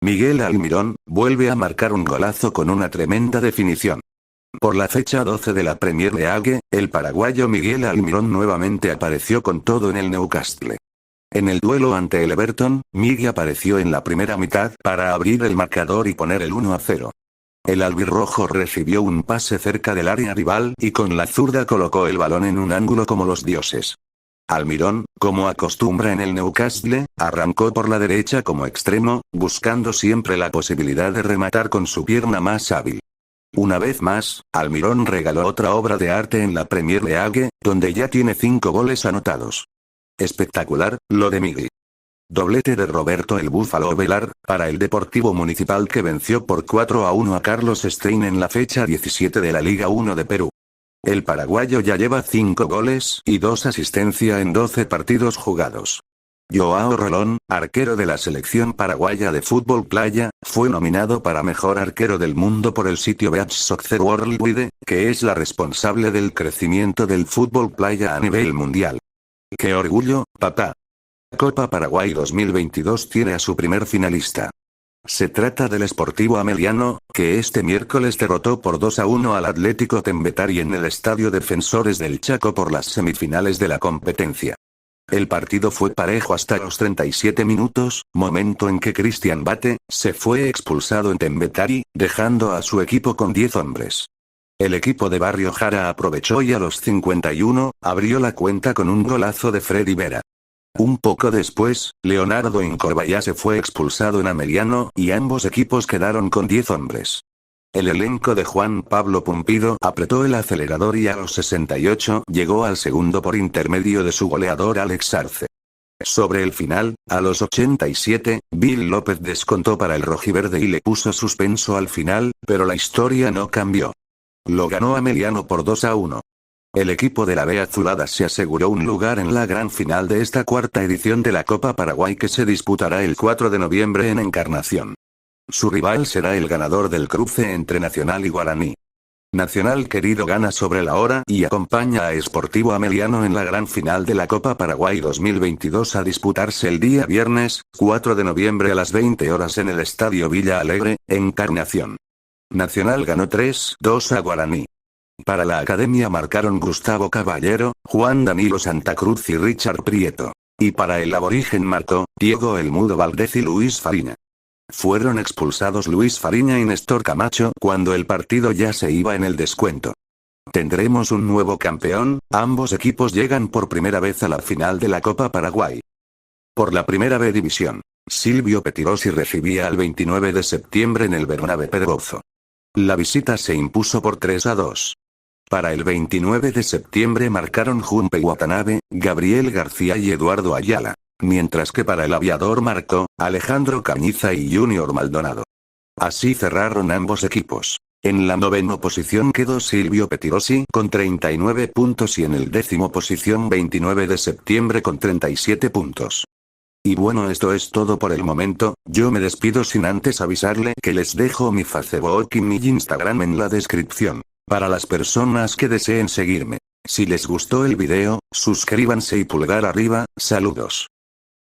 Miguel Almirón, vuelve a marcar un golazo con una tremenda definición. Por la fecha 12 de la Premier League, el paraguayo Miguel Almirón nuevamente apareció con todo en el Newcastle. En el duelo ante el Everton, Miggy apareció en la primera mitad para abrir el marcador y poner el 1-0. El albirrojo recibió un pase cerca del área rival y con la zurda colocó el balón en un ángulo como los dioses. Almirón, como acostumbra en el Newcastle, arrancó por la derecha como extremo, buscando siempre la posibilidad de rematar con su pierna más hábil. Una vez más, Almirón regaló otra obra de arte en la Premier League, donde ya tiene 5 goles anotados. Espectacular, lo de Miggy. Doblete de Roberto el Búfalo Velar, para el Deportivo Municipal que venció por 4-1 a Carlos Stein en la fecha 17 de la Liga 1 de Perú. El paraguayo ya lleva 5 goles y 2 asistencias en 12 partidos jugados. Joao Rolón, arquero de la selección paraguaya de fútbol playa, fue nominado para mejor arquero del mundo por el sitio Beach Soccer Worldwide, que es la responsable del crecimiento del fútbol playa a nivel mundial. ¡Qué orgullo, papá! Copa Paraguay 2022 tiene a su primer finalista. Se trata del Sportivo Ameliano, que este miércoles derrotó por 2-1 al Atlético Tembetari en el Estadio Defensores del Chaco por las semifinales de la competencia. El partido fue parejo hasta los 37 minutos, momento en que Cristian Bate se fue expulsado en Tembetari, dejando a su equipo con 10 hombres. El equipo de Barrio Jara aprovechó y a los 51, abrió la cuenta con un golazo de Freddy Vera. Un poco después, Leonardo Incorvallá se fue expulsado en Ameliano y ambos equipos quedaron con 10 hombres. El elenco de Juan Pablo Pumpido apretó el acelerador y a los 68 llegó al segundo por intermedio de su goleador Alex Arce. Sobre el final, a los 87, Bill López descontó para el rojiverde y le puso suspenso al final, pero la historia no cambió. Lo ganó Ameliano por 2-1. El equipo de la B Azulada se aseguró un lugar en la gran final de esta cuarta edición de la Copa Paraguay que se disputará el 4 de noviembre en Encarnación. Su rival será el ganador del cruce entre Nacional y Guaraní. Nacional querido gana sobre la hora y acompaña a Sportivo Ameliano en la gran final de la Copa Paraguay 2022 a disputarse el día viernes, 4 de noviembre a las 20 horas en el Estadio Villa Alegre, Encarnación. Nacional ganó 3-2 a Guaraní. Para la academia marcaron Gustavo Caballero, Juan Danilo Santa Cruz y Richard Prieto. Y para el aborigen marcó Diego El Mudo Valdez y Luis Fariña. Fueron expulsados Luis Fariña y Néstor Camacho cuando el partido ya se iba en el descuento. Tendremos un nuevo campeón, ambos equipos llegan por primera vez a la final de la Copa Paraguay. Por la primera B división, Silvio Petirosi recibía al 29 de septiembre en el Bernabé Pedroso. La visita se impuso por 3-2. Para el 29 de septiembre marcaron Junpei Watanabe, Gabriel García y Eduardo Ayala, mientras que para el Aviador marcó Alejandro Cañiza y Junior Maldonado. Así cerraron ambos equipos. En la novena posición quedó Silvio Petirosi con 39 puntos y en el 10ª posición 29 de septiembre con 37 puntos. Y bueno, esto es todo por el momento. Yo me despido sin antes avisarle que les dejo mi Facebook y mi Instagram en la descripción, para las personas que deseen seguirme. Si les gustó el video, suscríbanse y pulgar arriba. Saludos.